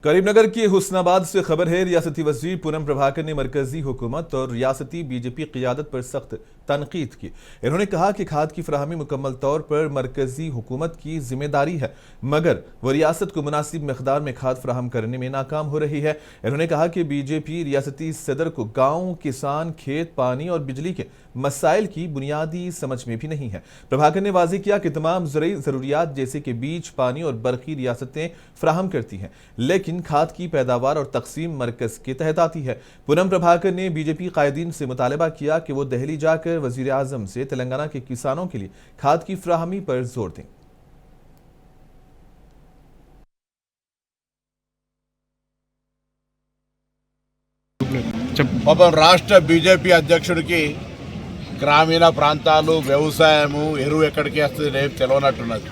करीमनगर की हुस्नाबाद से खबर है। रियासती वज़ीर पूनम प्रभाकर ने मरकजी हुकूमत और रियासती बीजेपी क़ियादत पर सख्त तनकीद की। इन्होंने कहा कि खाद की फराहमी मुकम्मल तौर पर मरकजी हुकूमत की जिम्मेदारी है, मगर वो रियासत को मुनासिब मकदार में खाद फराहम करने में नाकाम हो रही है। इन्होंने कहा कि बीजेपी रियासती सदर को गाँव, किसान, खेत, पानी और बिजली के मसाइल की बुनियादी समझ में भी नहीं है। प्रभाकर ने वाज़ेह किया कि तमाम ज़रूरी ज़रूरियात जैसे कि बीज, पानी और बरक़ी रियासतें फराहम करती हैं, लेकिन खाद की पैदावार और तकसीम मरकज के तहत आती है। पूनम प्रभाकर ने बीजेपी कायदीन से मुतालबा किया कि वो दिल्ली जाकर वज़ीर आज़म से तेलंगाना के किसानों के लिए खाद की फराहमी पर जोर दें। పాపం రాష్ట్ర బీజేపీ అధ్యక్షుడికి గ్రామీణ ప్రాంతాలు, వ్యవసాయము, ఎరువు ఎక్కడికి వస్తుంది రేపు తెలియనట్టున్నది.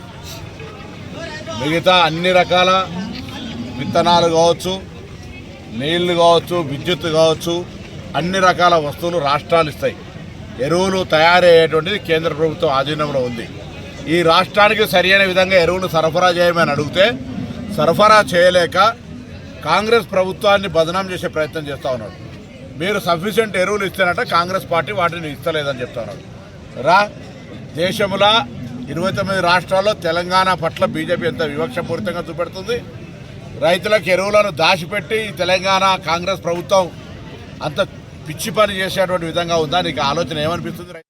మిగతా అన్ని రకాల విత్తనాలు కావచ్చు, నీళ్లు కావచ్చు, విద్యుత్ కావచ్చు, అన్ని రకాల వస్తువులు రాష్ట్రాలు ఇస్తాయి. ఎరువులు తయారయ్యేటువంటిది కేంద్ర ప్రభుత్వం ఆధీనంలో ఉంది. ఈ రాష్ట్రానికి సరైన విధంగా ఎరువులు సరఫరా చేయమని అడిగితే సరఫరా చేయలేక కాంగ్రెస్ ప్రభుత్వాన్ని బదనాం చేసే ప్రయత్నం చేస్తూ ఉన్నాడు. మీరు సఫిషియెంట్ ఎరువులు ఇస్తేనట కాంగ్రెస్ పార్టీ వాటిని ఇస్తలేదని చెప్తా ఉన్నాడు. దేశంలో 29 రాష్ట్రాల్లో తెలంగాణ పట్ల బీజేపీ ఎంత వివక్షపూరితంగా చూపెడుతుంది. రైతులకు ఎరువులను దాచిపెట్టి తెలంగాణ కాంగ్రెస్ ప్రభుత్వం అంత పిచ్చి పని చేసేటువంటి విధంగా ఉందా? నీకు ఆలోచన ఏమనిపిస్తుంది?